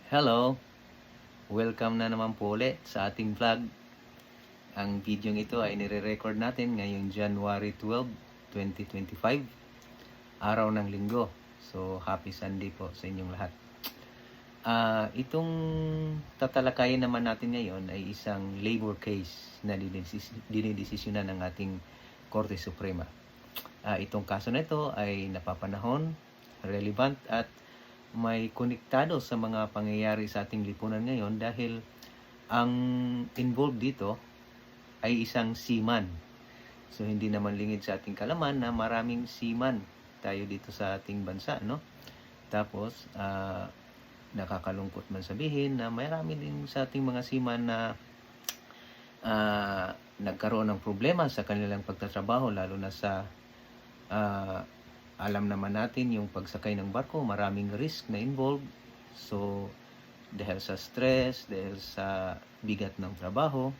Hello! Welcome na naman po ulit sa ating vlog. Ang video ito ay nire-record natin ngayong January 12, 2025, araw ng linggo. So, happy Sunday po sa inyong lahat. Itong tatalakayin naman natin ngayon ay isang labor case na dinidesisyonan ng ating Korte Suprema. Itong kaso na ito ay napapanahon, relevant at may konektado sa mga pangyayari sa ating lipunan ngayon dahil ang involved dito ay isang seaman. So hindi naman lingid sa ating kalaman na maraming seaman tayo dito sa ating bansa, no? Tapos nakakalungkot man sabihin na marami din sa ating mga seaman na nagkaroon ng problema sa kanilang pagtatrabaho, lalo na sa alam naman natin yung pagsakay ng barko, maraming risk na involved. So, dahil sa stress, dahil sa bigat ng trabaho,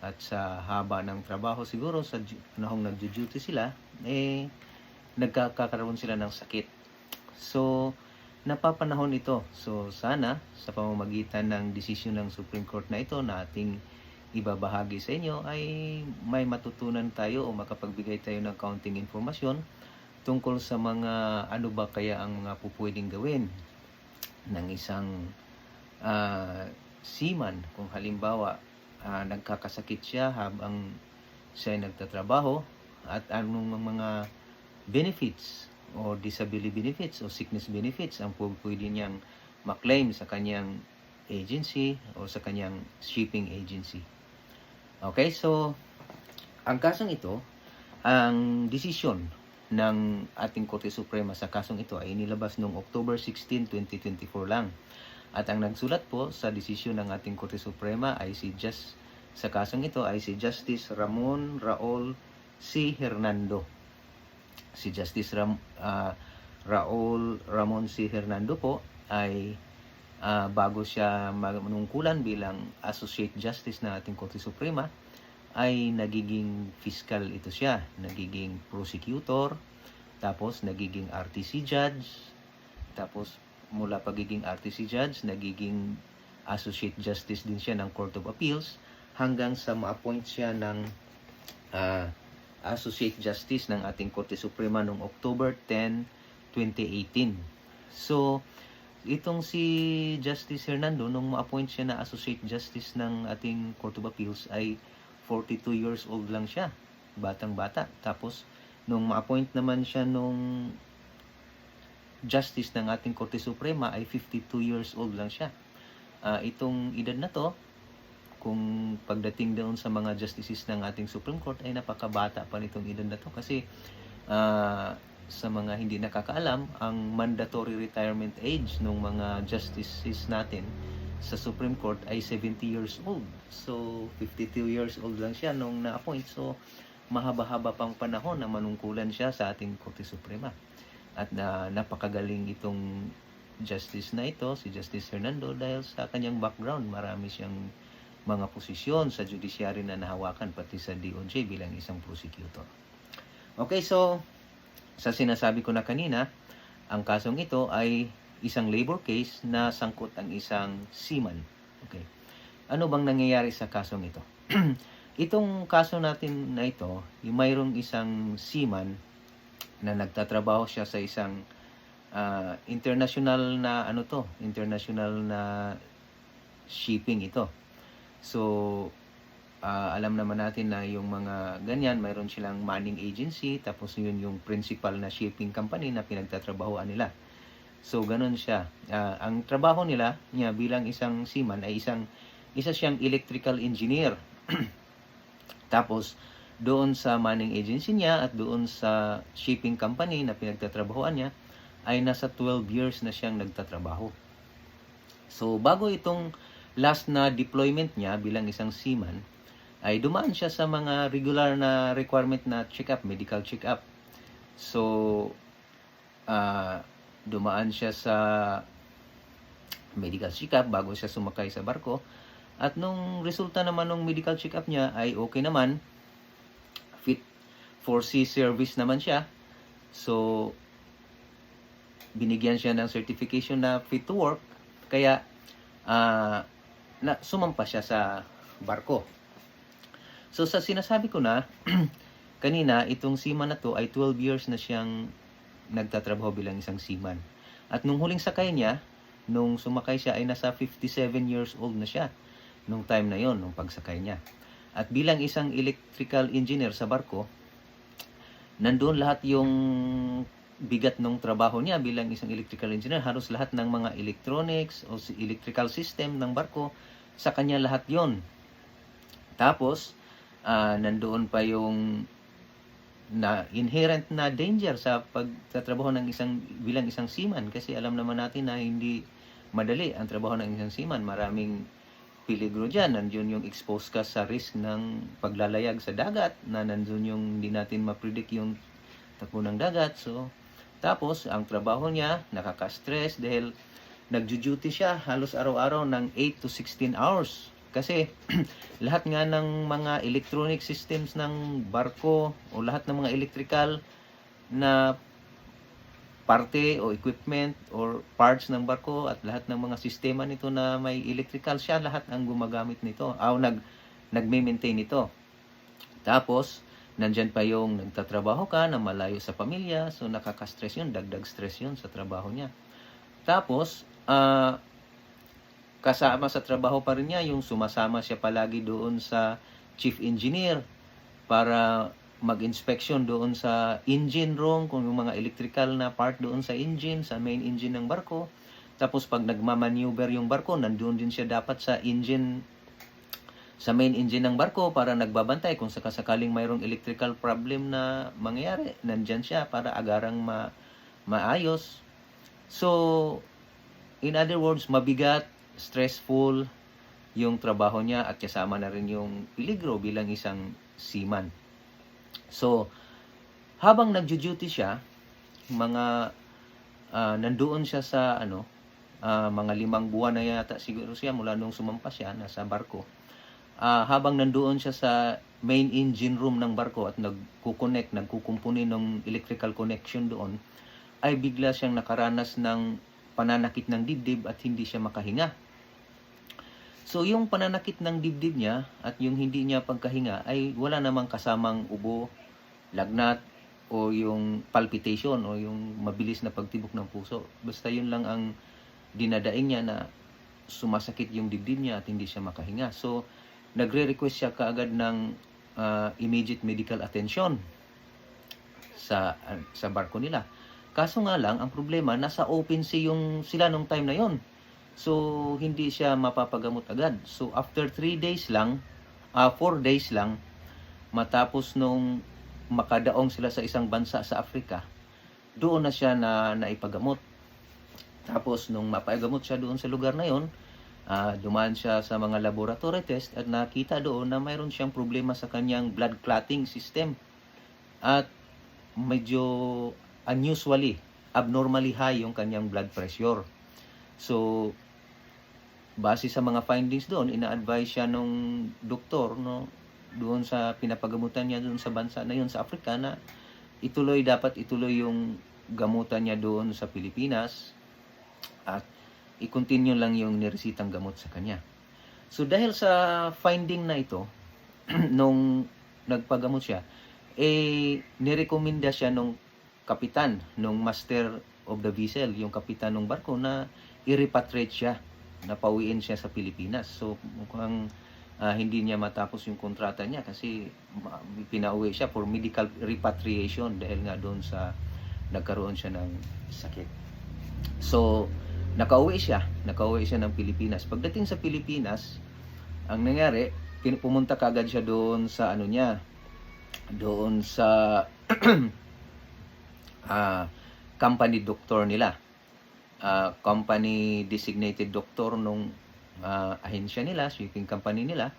at sa haba ng trabaho siguro, sa panahong nagjo-duty sila, nagkakaroon sila ng sakit. So, napapanahon ito. So, sana sa pamamagitan ng desisyon ng Supreme Court na ito na ating ibabahagi sa inyo ay may matutunan tayo o makapagbigay tayo ng kaunting informasyon tungkol sa mga ano ba kaya ang mga pupwedeng gawin ng isang seaman kung halimbawa nagkakasakit siya habang siya ay nagtatrabaho, at anong mga benefits o disability benefits o sickness benefits ang pwede niyang maklaim sa kanyang agency o sa kanyang shipping agency. Okay, so ang kasong ito, ang desisyon ng ating Korte Suprema sa kasong ito ay inilabas noong October 16, 2024 lang. At ang nagsulat po sa desisyon ng ating Korte Suprema ay sa kasong ito ay si Justice Ramon Raul C. Hernando. Si Justice Raul Ramon C. Hernando po ay bago siya manungkulan bilang Associate Justice ng ating Korte Suprema, ay nagiging fiscal ito siya, nagiging prosecutor, tapos nagiging RTC judge, tapos mula pagiging RTC judge, nagiging Associate Justice din siya ng Court of Appeals, hanggang sa ma-appoint siya ng Associate Justice ng ating Korte Suprema noong October 10, 2018. So, itong si Justice Hernando, nung ma-appoint siya na Associate Justice ng ating Court of Appeals, ay 42 years old lang siya. Batang-bata. Tapos, nung ma-appoint naman siya nung Justice ng ating Korte Suprema, ay 52 years old lang siya. Itong edad na to, kung pagdating doon sa mga justices ng ating Supreme Court, ay napakabata pa nitong edad na to. Kasi, sa mga hindi nakakaalam, ang mandatory retirement age ng mga justices natin sa Supreme Court ay 70 years old. So, 52 years old lang siya nung na-appoint. So, mahaba-haba pang panahon na manungkulan siya sa ating Korte Suprema. At napakagaling itong justice na ito, si Justice Hernando, dahil sa kanyang background, marami siyang mga posisyon sa judiciary na nahawakan, pati sa DOJ bilang isang prosecutor. Okay, so, sa sinasabi ko na kanina, ang kasong ito ay isang labor case na sangkot ang isang seaman. Okay. Ano bang nangyayari sa kasong ito? Itong kaso natin na ito, mayroong isang seaman na nagtatrabaho siya sa isang international na shipping ito. So, alam naman natin na yung mga ganyan, mayroon silang manning agency, tapos yun yung principal na shipping company na pinagtatrabahoan nila. So, ganun siya. Ang trabaho niya bilang isang seaman ay isa siyang electrical engineer. Tapos, doon sa manning agency niya at doon sa shipping company na pinagtatrabahoan niya, ay nasa 12 years na siyang nagtatrabaho. So, bago itong last na deployment niya bilang isang seaman, ay dumaan siya sa mga regular na requirement na check-up, medical check-up. So, dumaan siya sa medical check-up bago siya sumakay sa barko. At nung resulta naman ng medical check-up niya ay okay naman, fit for sea service naman siya. So, binigyan siya ng certification na fit to work. Kaya sumampa siya sa barko. So sa sinasabi ko na kanina, itong seaman na to ay 12 years na siyang nagtatrabaho bilang isang seaman. At nung huling sakay niya, nung sumakay siya ay nasa 57 years old na siya nung time na yon, nung pagsakay niya. At bilang isang electrical engineer sa barko, nandoon lahat yung bigat ng trabaho niya bilang isang electrical engineer. Halos lahat ng mga electronics o electrical system ng barko, sa kanya lahat yon. Tapos, nandoon pa yung na inherent na danger sa pagtatrabaho ng bilang isang seaman, kasi alam naman natin na hindi madali ang trabaho ng isang seaman. Maraming peligro dyan. Nandiyon yung expose ka sa risk ng paglalayag sa dagat, na nandiyon yung hindi natin ma-predict yung takbo ng dagat. So, tapos, ang trabaho niya, nakaka-stress dahil nagjo-duty siya halos araw-araw ng 8 to 16 hours. Kasi lahat nga ng mga electronic systems ng barko o lahat ng mga electrical na parte o equipment or parts ng barko at lahat ng mga sistema nito na may electrical, siya lahat ang gumagamit nito o nagme-maintain nito. Tapos, nandyan pa yung nagtatrabaho ka na malayo sa pamilya, so nakaka-stress yun, dagdag stress yun sa trabaho niya. Tapos, kasama sa trabaho pa rin niya yung sumasama siya palagi doon sa chief engineer para mag-inspection doon sa engine room, kung yung mga electrical na part doon sa engine, sa main engine ng barko. Tapos pag nagmamaneuver yung barko, nandoon din siya dapat sa engine, sa main engine ng barko para nagbabantay kung sakasakaling mayroong electrical problem na mangyayari. Nandyan siya para agarang maayos. So, in other words, mabigat, stressful yung trabaho niya at kasama na rin yung peligro bilang isang seaman. So, habang nagjo-duty siya, nandoon siya sa mga 5 buwan na yata siguro siya mula nung sumampa siya nasa barko. Habang nandoon siya sa main engine room ng barko at nagkukumpuni ng electrical connection doon, ay bigla siyang nakaranas ng pananakit ng dibdib at hindi siya makahinga. So, yung pananakit ng dibdib niya at yung hindi niya pagkahinga ay wala namang kasamang ubo, lagnat, o yung palpitation o yung mabilis na pagtibok ng puso. Basta yun lang ang dinadaing niya, na sumasakit yung dibdib niya at hindi siya makahinga. So, nagre-request siya kaagad ng immediate medical attention sa barko nila. Kaso nga lang, ang problema, nasa open sea sila nung time na yon. So, hindi siya mapapagamot agad. So, after 4 days lang, matapos nung makadaong sila sa isang bansa sa Africa, doon na siya naipagamot. Tapos, nung mapagamot siya doon sa lugar na yon, dumaan siya sa mga laboratory test at nakita doon na mayroon siyang problema sa kanyang blood clotting system. At medyo unusually, abnormally high yung kanyang blood pressure. So, base sa mga findings doon, ina-advise siya nung doktor, doon sa pinapagamutan niya doon sa bansa na yun sa Africa, na dapat ituloy yung gamutan niya doon sa Pilipinas at i-continue lang yung niresitang gamot sa kanya. So, dahil sa finding na ito, nung nagpagamot siya, nirekomenda siya nung kapitan, nung master of the vessel, yung kapitan ng barko, na i-repatriate siya, na pauwiin siya sa Pilipinas. So, mukhang hindi niya matapos yung kontrata niya kasi pinauwi siya for medical repatriation dahil nga doon sa nagkaroon siya ng sakit. So, nakauwi siya ng Pilipinas. Pagdating sa Pilipinas, ang nangyari, pumunta kaagad siya doon sa doon sa company doctor nila. Company designated doctor nung ahensya nila, shipping company nila.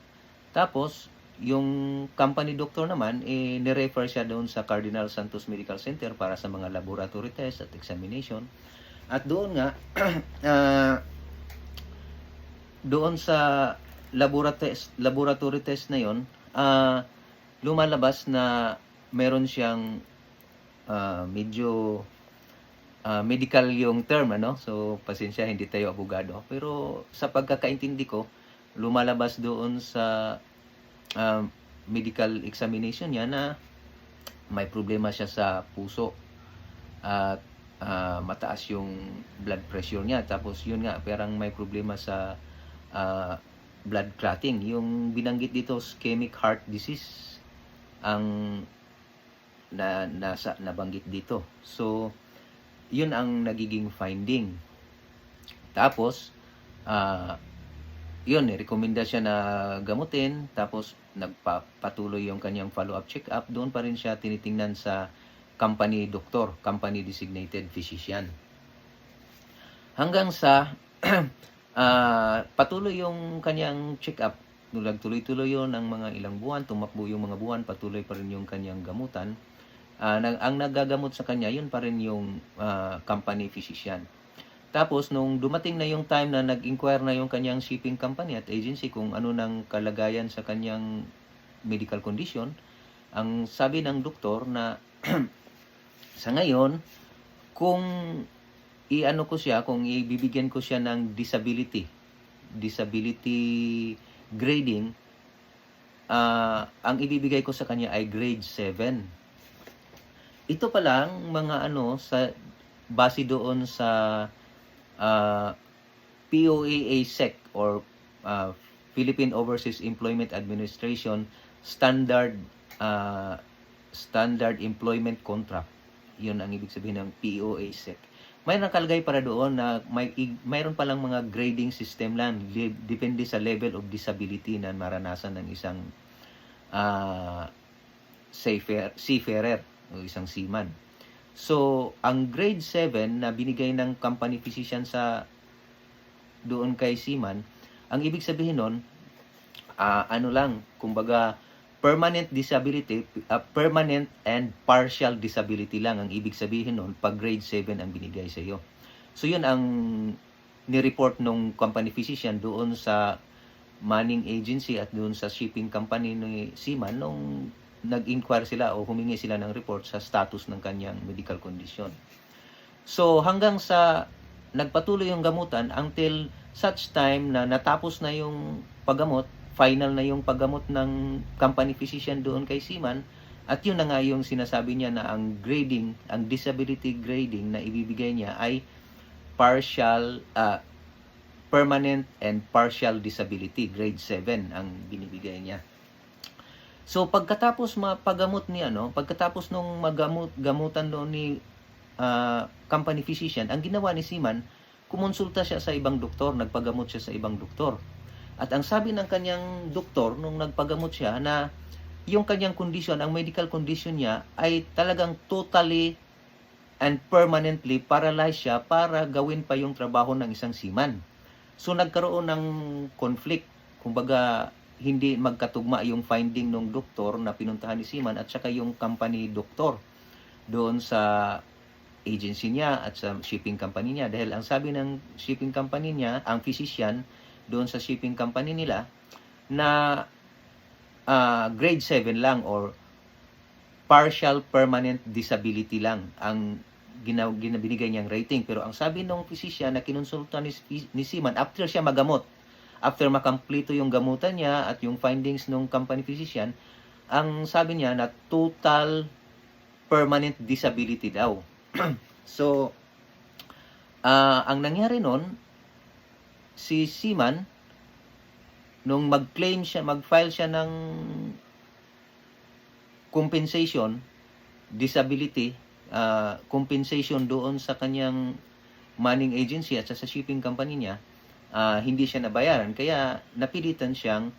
Tapos, yung company doctor naman, nirefer siya doon sa Cardinal Santos Medical Center para sa mga laboratory test at examination. At doon nga, doon sa laboratory test na yon, lumalabas na meron siyang medyo medical yung term, ano? So, pasensya, hindi tayo abogado. Pero sa pagkakaintindi ko, lumalabas doon sa um, medical examination niya na may problema siya sa puso at mataas yung blood pressure niya. Tapos yun nga, parang may problema sa ah, blood clotting. Yung binanggit dito, ischemic heart disease ang nabanggit dito. So, yun ang nagiging finding. Tapos, yun, rekomenda siya na gamutin. Tapos, nagpatuloy yung kanyang follow-up check-up. Doon pa rin siya tinitingnan sa company doctor, company designated physician. Hanggang sa patuloy yung kanyang check-up. Nagtuloy-tuloy yun ng mga ilang buwan, tumakbo yung mga buwan, patuloy pa rin yung kanyang gamutan. Ang nagagamot sa kanya, yun pa rin yung company physician. Tapos, nung dumating na yung time na nag-inquire na yung kanyang shipping company at agency kung ano nang kalagayan sa kanyang medical condition, ang sabi ng doktor na sa ngayon, kung kung ibibigyan ko siya ng disability grading, ang ibibigay ko sa kanya ay grade 7. Ito pa lang mga sa base doon sa POAA-SEC or Philippine Overseas Employment Administration standard employment contract. 'Yun ang ibig sabihin ng POAA-SEC. May nakalagay para doon na mayroon pa lang mga grading system lang, depende sa level of disability na maranasan ng isang seafarer o isang seaman. So, ang grade 7 na binigay ng company physician sa doon kay seaman, ang ibig sabihin nun, kumbaga, permanent disability, permanent and partial disability lang ang ibig sabihin nun pag grade 7 ang binigay sa iyo. So, yun ang ni-report nung company physician doon sa manning agency at doon sa shipping company ng seaman nung nag-inquire sila o humingi sila ng report sa status ng kanyang medical condition. So, hanggang sa nagpatuloy yung gamutan until such time na natapos na yung paggamot, final na yung paggamot ng company physician doon kay seaman, at yun na nga yung sinasabi niya na ang grading, ang disability grading na ibibigay niya ay permanent and partial disability, grade 7 ang binibigay niya. So pagkatapos pagkatapos nung gamutan doon ni company physician, ang ginawa ni seaman, kumonsulta siya sa ibang doktor, nagpagamot siya sa ibang doktor. At ang sabi ng kanyang doktor nung nagpagamot siya na yung kanyang condition, ang medical condition niya ay talagang totally and permanently paralyzed siya para gawin pa yung trabaho ng isang seaman. So nagkaroon ng conflict, kumbaga hindi magkatugma yung finding ng doktor na pinuntahan ni seaman at saka yung company doktor doon sa agency niya at sa shipping company niya. Dahil ang sabi ng shipping company niya, ang physician doon sa shipping company nila, na grade 7 lang or partial permanent disability lang ang binigay niyang rating. Pero ang sabi ng physician na kinonsulta ni seaman, after siya magamot, after makamplito yung gamutan niya at yung findings ng company physician, ang sabi niya na total permanent disability daw. So, ang nangyari nun, si seaman, nung mag-file siya ng compensation, disability, compensation doon sa kanyang manning agency at sa shipping company niya, hindi siya nabayaran. Kaya napilitan siyang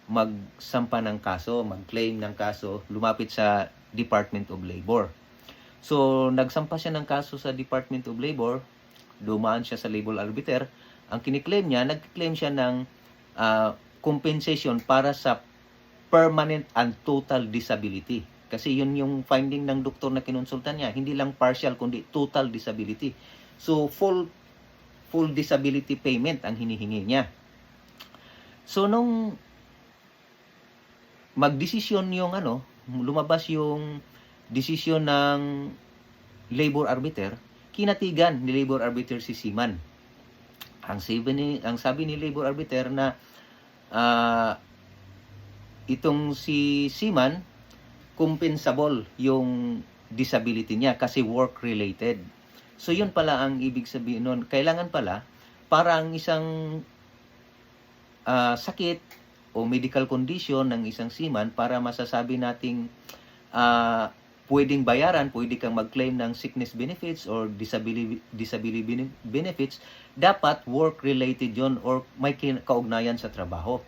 magsampa ng kaso, mag-claim ng kaso, lumapit sa Department of Labor. So, nagsampa siya ng kaso sa Department of Labor, dumaan siya sa labor arbiter. Ang kiniklaim niya, nag-claim siya ng compensation para sa permanent and total disability. Kasi yun yung finding ng doktor na kinonsultan niya, hindi lang partial kundi total disability. So, full disability payment ang hinihingi niya. So, nung magdesisyon yung lumabas yung desisyon ng labor arbiter, kinatigan ni labor arbiter si seaman. Ang sabi ni labor arbiter na itong si seaman, compensable yung disability niya kasi work-related. So yun pala ang ibig sabihin nun. Kailangan pala para ang isang sakit o medical condition ng isang seaman para masasabi nating pwedeng bayaran, pwede kang mag-claim ng sickness benefits or disability benefits, dapat work-related yon or may kaugnayan sa trabaho.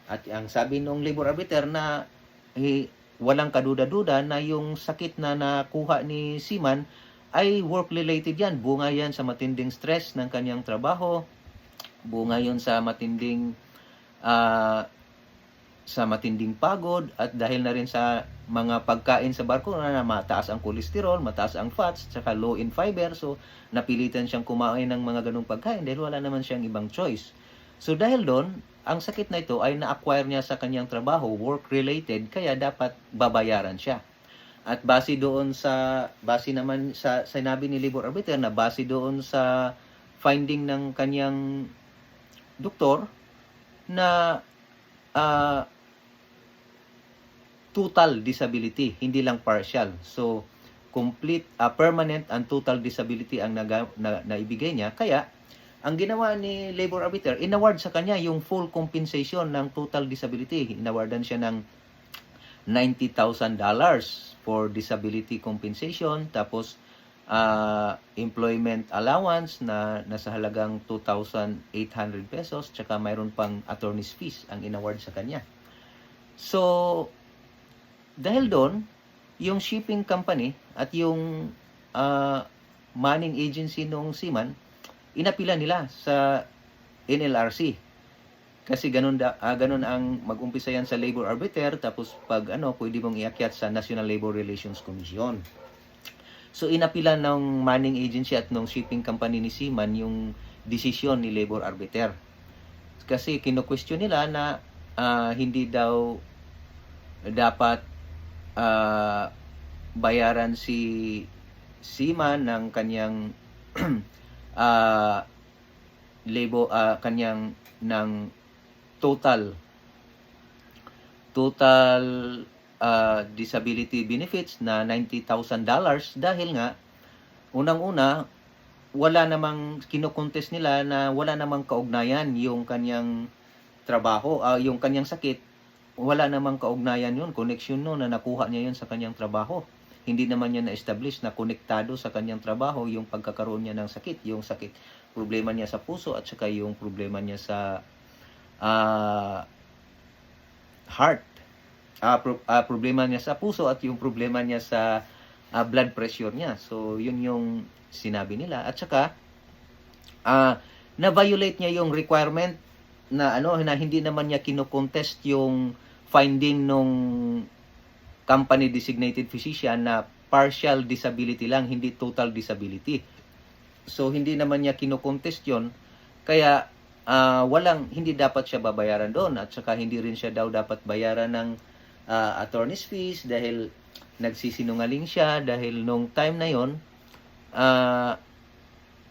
At ang sabi ng labor arbiter na walang kaduda-duda na yung sakit na nakuha ni seaman ay work-related yan. Bunga yan sa matinding stress ng kanyang trabaho, bunga yon sa matinding pagod, at dahil na rin sa mga pagkain sa barko na mataas ang kolesterol, mataas ang fats, tsaka low in fiber. So, napilitan siyang kumain ng mga ganung pagkain dahil wala naman siyang ibang choice. So, dahil doon, ang sakit na ito ay na-acquire niya sa kanyang trabaho, work-related, kaya dapat babayaran siya. At base naman sa sinabi ni labor arbiter na base doon sa finding ng kanyang doktor na total disability, hindi lang partial. So, complete, permanent and total disability ang naibigay niya. Kaya, ang ginawa ni labor arbiter, inaward sa kanya yung full compensation ng total disability. Inawardan siya ng $90,000 for disability compensation. Tapos, employment allowance na nasa halagang 2,800 pesos. Tsaka mayroon pang attorney's fees ang inaward sa kanya. So, dahil doon, yung shipping company at yung manning agency nung seaman, inapila nila sa NLRC. Kasi ganun ang mag-umpisa yan sa labor arbiter, tapos pag pwede mong iakyat sa National Labor Relations Commission. So inapila ng manning agency at ng shipping company ni seaman yung desisyon ni labor arbiter. Kasi kino-question nila na hindi daw dapat bayaran si seaman ng kanyang kanyang ng total disability benefits na $90,000 dahil nga unang-una wala namang kino-contest nila na wala namang kaugnayan yung kanyang trabaho, yung kanyang sakit. Wala namang kaugnayan yun, connection no na nakuha niya yun sa kanyang trabaho. Hindi naman niya na-establish na konektado sa kanyang trabaho yung pagkakaroon niya ng sakit. Yung sakit, problema niya sa puso at saka yung problema niya sa heart. Problema niya sa puso at yung problema niya sa blood pressure niya. So, yun yung sinabi nila. At saka, na-violate niya yung requirement na na hindi naman niya kino-contest yung finding nung company designated physician na partial disability lang, hindi total disability. So hindi naman niya kino-contest yon, kaya hindi dapat siya babayaran doon, at saka hindi rin siya daw dapat bayaran ng attorney's fees dahil nagsisinungaling siya, dahil nung time na yon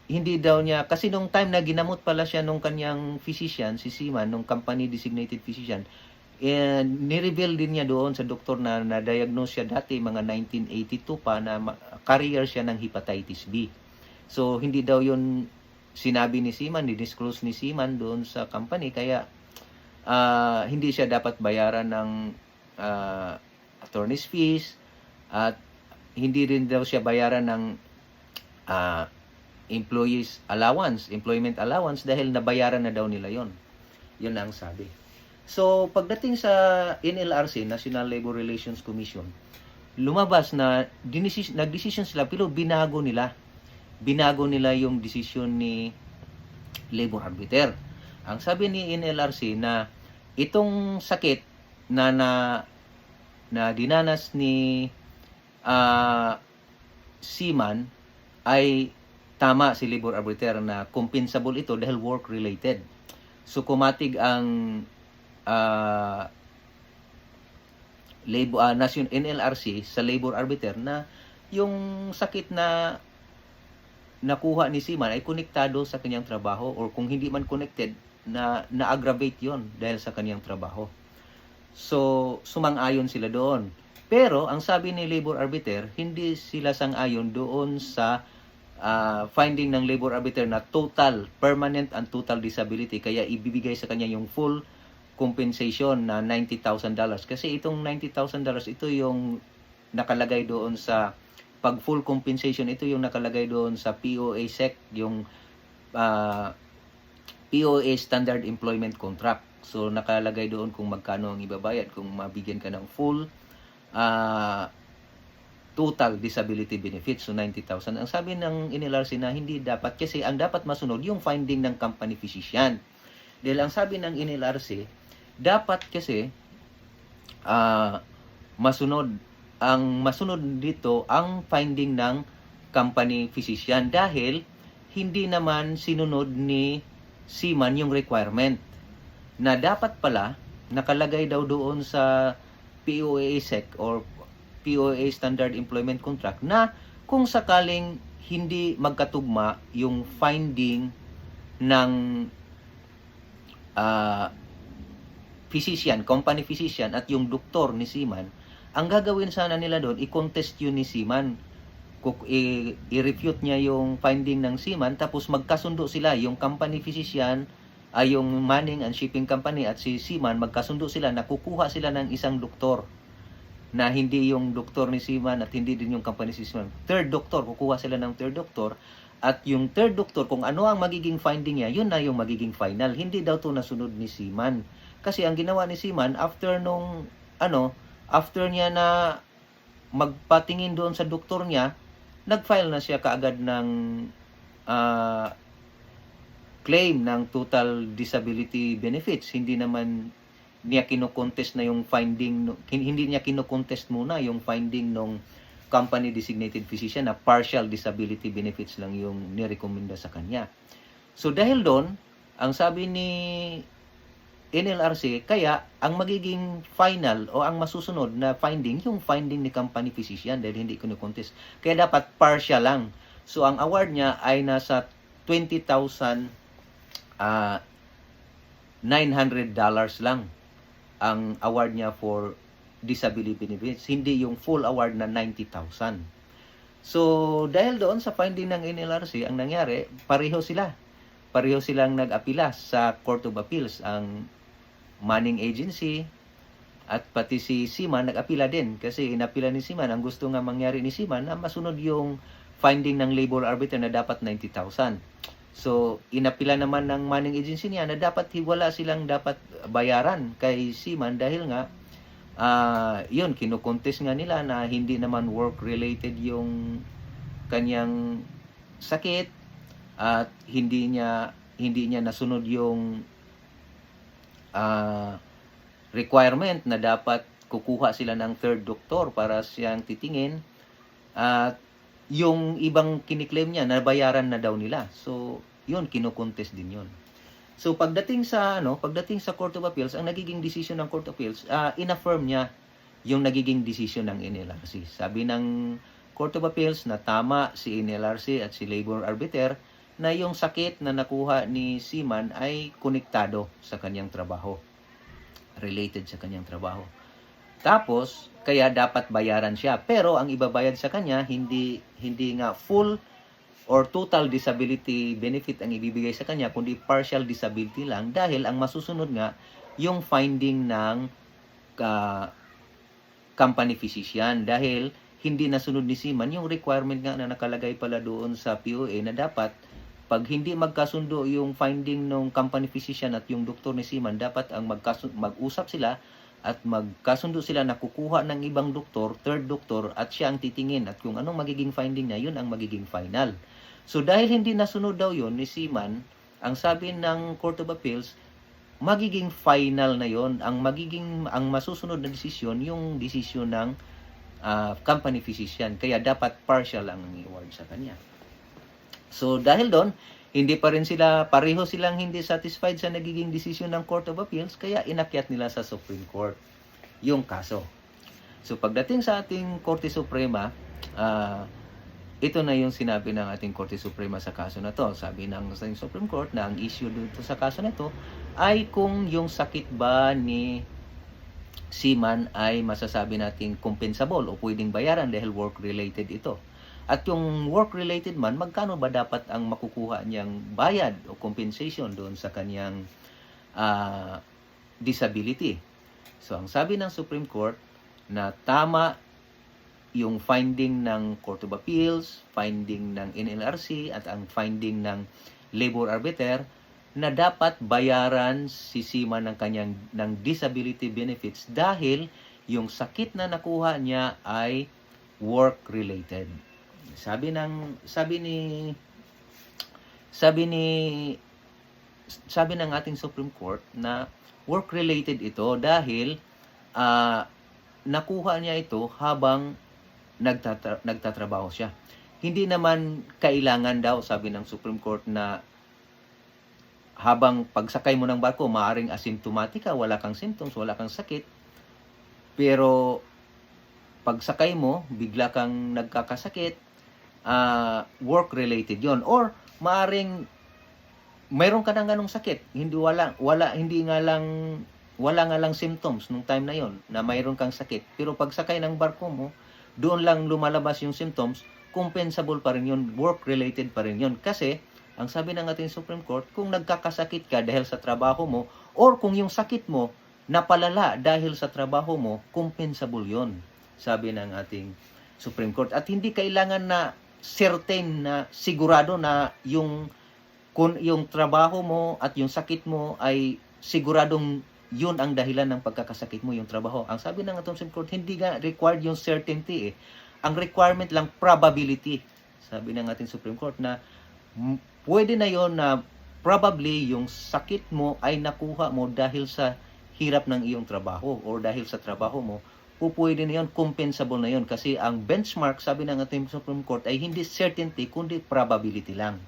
hindi daw niya, kasi nung time na ginamot pala siya nung kanyang physician, si seaman, nung company designated physician, ni-reveal din niya doon sa doktor na na-diagnose siya dati, mga 1982 pa, na carrier siya ng hepatitis B. So, hindi daw yun sinabi ni seaman, ni-disclose ni seaman doon sa company, kaya hindi siya dapat bayaran ng attorney's fees, at hindi rin daw siya bayaran ng employment allowance dahil nabayaran na daw nila yon. Yun ang sabi. So, pagdating sa NLRC, National Labor Relations Commission, lumabas na nagdesisyon sila pero binago nila. Binago nila yung desisyon ni labor arbiter. Ang sabi ni NLRC na itong sakit na dinanas ni seaman ay tama si labor arbiter na compensable ito dahil work related. So kumatig ang NLRC sa labor arbiter na yung sakit na nakuha ni Seaman ay konektado sa kanyang trabaho, or kung hindi man connected, na-aggravate yon dahil sa kanyang trabaho. So, sumang-ayon sila doon. Pero, ang sabi ni labor arbiter, hindi sila sang-ayon doon sa finding ng labor arbiter na total, permanent and total disability. Kaya ibibigay sa kanya yung full compensation na $90,000. Kasi itong $90,000, ito yung nakalagay doon sa pag full compensation, ito yung nakalagay doon sa POA SEC, yung POA Standard Employment Contract. So, nakalagay doon kung magkano ang ibabayad, kung mabigyan ka ng full total disability benefits, so 90,000. Ang sabi ng NLRC na hindi dapat, kasi ang dapat masunod yung finding ng company physician. Dahil ang sabi ng NLRC, dapat kasi masunod dito ang finding ng company physician, dahil hindi naman sinunod ni Seaman yung requirement na dapat pala nakalagay daw doon sa POA SEC or POA Standard Employment Contract na kung sakaling hindi magkatugma yung finding ng physician, company physician at yung doktor ni Seaman, ang gagawin sana nila doon, i-contest yun ni Seaman. I-refute niya yung finding ng Seaman, tapos magkasundo sila, yung company physician, yung manning and shipping company at si Seaman, magkasundo sila na kukuha sila ng isang doktor na hindi yung doktor ni Seaman at hindi din yung company si Seaman. Third doktor, kukuha sila ng third doktor, at yung third doktor, kung ano ang magiging finding niya, yun na yung magiging final. Hindi daw to nasunod ni Seaman. Kasi ang ginawa ni Seaman, after niya na magpatingin doon sa doktor niya, nag-file na siya kaagad ng claim ng total disability benefits. Hindi naman niya kino-contest na yung finding, hindi niya kino-contest muna yung finding ng company designated physician na partial disability benefits lang yung nirekomenda sa kanya. So dahil doon, ang sabi ni NLRC, kaya ang magiging final o ang masusunod na finding, yung finding ni company physician, dahil hindi kino-contest. Kaya dapat partial lang. So ang award niya ay nasa $20,900 lang ang award niya for disability benefits, hindi yung full award na $90,000. So dahil doon sa finding ng NLRC, ang nangyari, pareho silang nag-apila sa Court of Appeals. Ang Manning Agency at pati si Seaman nag-apila din, kasi inapila ni Seaman, ang gusto nga mangyari ni Seaman na masunod yung finding ng labor arbiter na dapat 90,000. So inapila naman ng Manning Agency niya na dapat wala silang dapat bayaran kay Seaman, dahil nga yun, kino-contest nga nila na hindi naman work related yung kanyang sakit, at hindi niya nasunod yung requirement na dapat kukuha sila ng third doctor para siyang titingin, at yung ibang kiniklaim niya nabayaran na daw nila. So yun, kino-contest din yun. So pagdating sa Court of Appeals, ang nagiging decision ng Court of Appeals, inaffirm niya yung nagiging decision ng NLRC. Sabi ng Court of Appeals na tama si NLRC at si labor arbiter na yung sakit na nakuha ni Seaman ay konektado sa kanyang trabaho, related sa kanyang trabaho. Tapos kaya dapat bayaran siya, pero ang ibabayad sa kanya hindi nga full or total disability benefit ang ibibigay sa kanya, kundi partial disability lang, dahil ang masusunod nga yung finding ng company physician, dahil hindi nasunod ni Seaman yung requirement nga na nakalagay pala doon sa POA na dapat pag hindi magkasundo yung finding ng company physician at yung doktor ni Seaman, dapat ang mag-usap sila at magkasundo sila na kukuha ng ibang doktor, third doktor, at siya ang titingin, at kung anong magiging finding niya, yun ang magiging final. So dahil hindi nasunod daw yun ni Seaman, ang sabi ng Court of Appeals, magiging final na yon, ang masusunod na desisyon, yung desisyon ng company physician, kaya dapat partial ang i-award sa kanya. So dahil doon, hindi pa rin pareho silang hindi satisfied sa nagiging desisyon ng Court of Appeals, kaya inakyat nila sa Supreme Court yung kaso. So pagdating sa ating Korte Suprema, ito na yung sinabi ng ating Korte Suprema sa kaso na to. Sabi ng Supreme Court na ang issue dito sa kaso na to ay kung yung sakit ba ni seaman ay masasabi nating compensable o pwedeng bayaran dahil work-related ito. At yung work-related man, magkano ba dapat ang makukuha niyang bayad o compensation doon sa kanyang disability? So, ang sabi ng Supreme Court na tama yung finding ng Court of Appeals, finding ng NLRC, at ang finding ng labor arbiter na dapat bayaran si seaman ng disability benefits dahil yung sakit na nakuha niya ay work-related. Sabi ng ating Supreme Court na work-related ito dahil nakuha niya ito habang nagtatrabaho siya. Hindi naman kailangan daw, sabi ng Supreme Court, na habang pagsakay mo ng barko, maaring asymptomatic ka, wala kang symptoms, wala kang sakit. Pero pagsakay mo, bigla kang nagkakasakit, work-related yon. Or maaring mayroon ka ng ganong sakit, wala nga lang symptoms nung time na yon na mayroon kang sakit. Pero pagsakay ng barko mo, doon lang lumalabas yung symptoms, compensable pa rin yun, work-related pa rin yun. Kasi, ang sabi ng ating Supreme Court, kung nagkakasakit ka dahil sa trabaho mo, or kung yung sakit mo napalala dahil sa trabaho mo, compensable yun, sabi ng ating Supreme Court. At hindi kailangan na certain na sigurado na yung trabaho mo at yung sakit mo ay siguradong yun ang dahilan ng pagkakasakit mo, yung trabaho. Ang sabi ng ating Supreme Court, hindi nga required yung certainty eh. Ang requirement lang, probability. Sabi ng ating Supreme Court na pwede na yon na probably yung sakit mo ay nakuha mo dahil sa hirap ng iyong trabaho or dahil sa trabaho mo, pwede na yun, compensable na yun. Kasi ang benchmark, sabi ng ating Supreme Court, ay hindi certainty, kundi probability lang.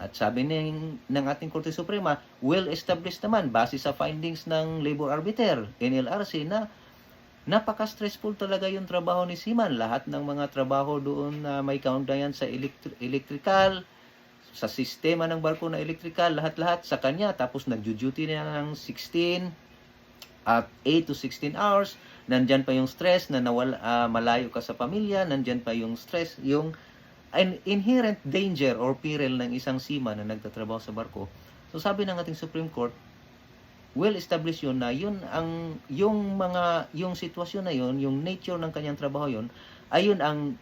At sabi ng ating Korte Suprema, well-established naman, base sa findings ng labor arbiter, NLRC, na napaka-stressful talaga yung trabaho ni seaman. Lahat ng mga trabaho doon na may kaugnayan sa electrical, sa sistema ng barko na electrical, lahat-lahat sa kanya. Tapos nag-duty na ng 16 at 8 to 16 hours. Nandyan pa yung stress na malayo ka sa pamilya. Nandyan pa yung stress, yung an inherent danger or peril ng isang seaman na nagtatrabaho sa barko. So sabi ng ating Supreme Court, well established yun na yung sitwasyon na yun, yung nature ng kanyang trabaho yun, ayun ang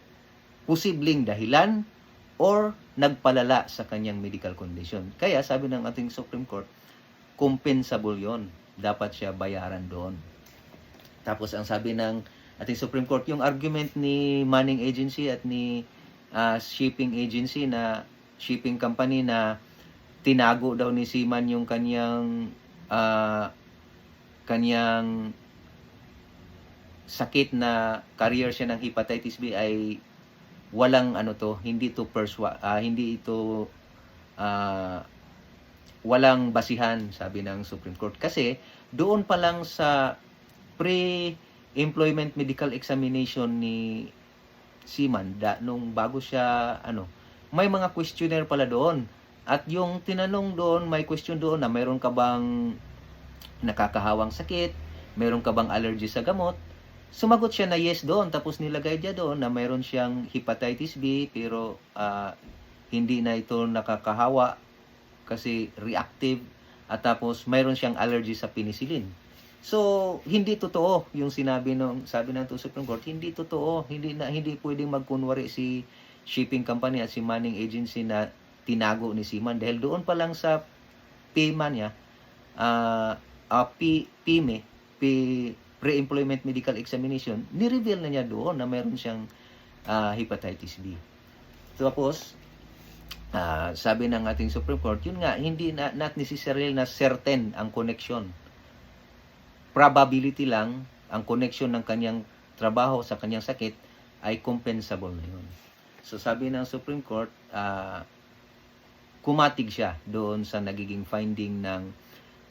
posibleng dahilan or nagpalala sa kanyang medical condition. Kaya sabi ng ating Supreme Court, compensable yon, dapat siya bayaran doon. Tapos ang sabi ng ating Supreme Court, yung argument ni Manning Agency at ni shipping agency na shipping company na tinago daw ni seaman yung kanyang sakit na carrier siya ng hepatitis B ay walang walang basihan, sabi ng Supreme Court. Kasi doon pa lang sa pre-employment medical examination ni seaman, nung bago siya, may mga questionnaire pala doon. At yung tinanong doon, may question doon na mayroon ka bang nakakahawang sakit, mayroon ka bang allergy sa gamot. Sumagot siya na yes doon, tapos nilagay niya doon na mayroon siyang hepatitis B, pero hindi na ito nakakahawa kasi reactive, at tapos mayroon siyang allergy sa penicillin. So, hindi totoo yung sabi ng Supreme Court, hindi totoo, hindi pwedeng magkunwari si shipping company at si Manning Agency na tinago ni seaman dahil doon pa lang sa PEMA niya, PME, pre-employment medical examination, ni-reveal na niya doon na meron siyang hepatitis B. Tapos, sabi ng ating Supreme Court, yun nga, hindi not necessarily na certain ang connection. Probability lang ang connection ng kanyang trabaho sa kanyang sakit ay compensable na yun. So sabi ng Supreme Court, kumatig siya doon sa nagiging finding ng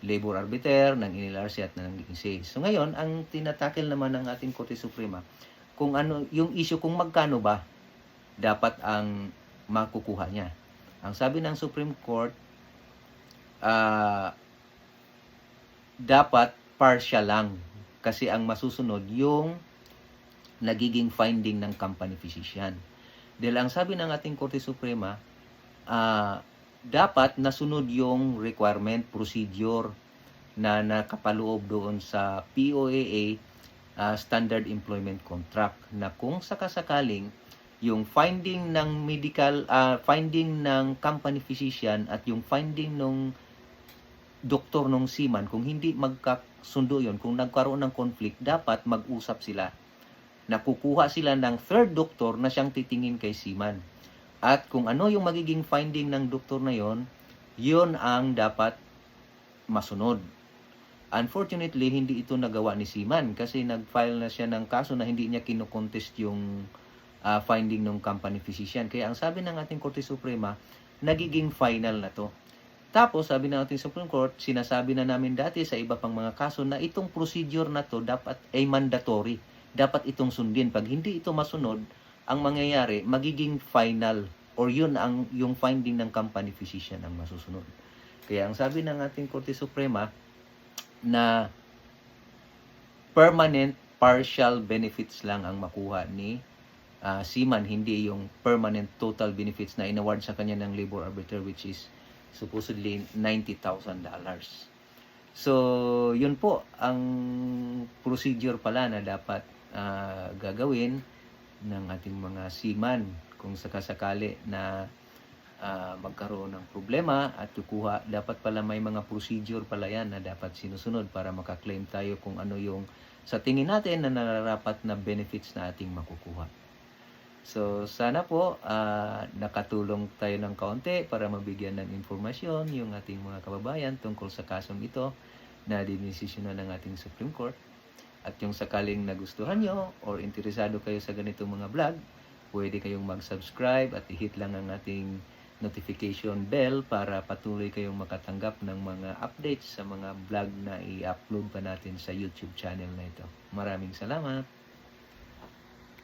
labor arbiter, ng NLRC at ng NLRC. So ngayon, ang tinatakil naman ng ating Korte Suprema, kung ano yung issue kung magkano ba dapat ang makukuha niya. Ang sabi ng Supreme Court, dapat partial lang kasi ang masusunod yung nagiging finding ng company physician. Dahil ang sabi ng ating Korte Suprema, dapat nasunod yung requirement, procedure na nakapaloob doon sa POAA Standard Employment Contract, na kung sakasakaling yung finding ng finding ng company physician at yung finding ng doktor ng seaman, kung hindi magkasundo yon, kung nagkaroon ng conflict, dapat mag-usap sila. Nakukuha sila ng third doctor na siyang titingin kay seaman. At kung ano yung magiging finding ng doktor na yon ang dapat masunod. Unfortunately, hindi ito nagawa ni seaman kasi nag-file na siya ng kaso na hindi niya kinocontest yung finding ng company physician. Kaya ang sabi ng ating Korte Suprema, nagiging final na to. Tapos, sabi ng ating Supreme Court, sinasabi na namin dati sa iba pang mga kaso na itong procedure na to dapat ay mandatory. Dapat itong sundin. Pag hindi ito masunod, ang mangyayari, magiging final or yung finding ng company physician ang masusunod. Kaya ang sabi ng ating Korte Suprema, na permanent partial benefits lang ang makuha ni seaman, hindi yung permanent total benefits na inaward sa kanya ng labor arbiter, which is supposedly $90,000. So, yun po ang procedure pala na dapat gagawin ng ating mga seaman kung sakasakali na magkaroon ng problema at kukuha. Dapat pala may mga procedure pala yan na dapat sinusunod para makaklaim tayo kung ano yung sa tingin natin na nararapat na benefits na ating makukuha. So, sana po nakatulong tayo ng kaunti para mabigyan ng informasyon yung ating mga kababayan tungkol sa kasong ito na dinesisyonan ng ating Supreme Court. At yung sakaling nagustuhan nyo or interesado kayo sa ganitong mga vlog, pwede kayong mag-subscribe at i-hit lang ang ating notification bell para patuloy kayong makatanggap ng mga updates sa mga vlog na i-upload pa natin sa YouTube channel na ito. Maraming salamat!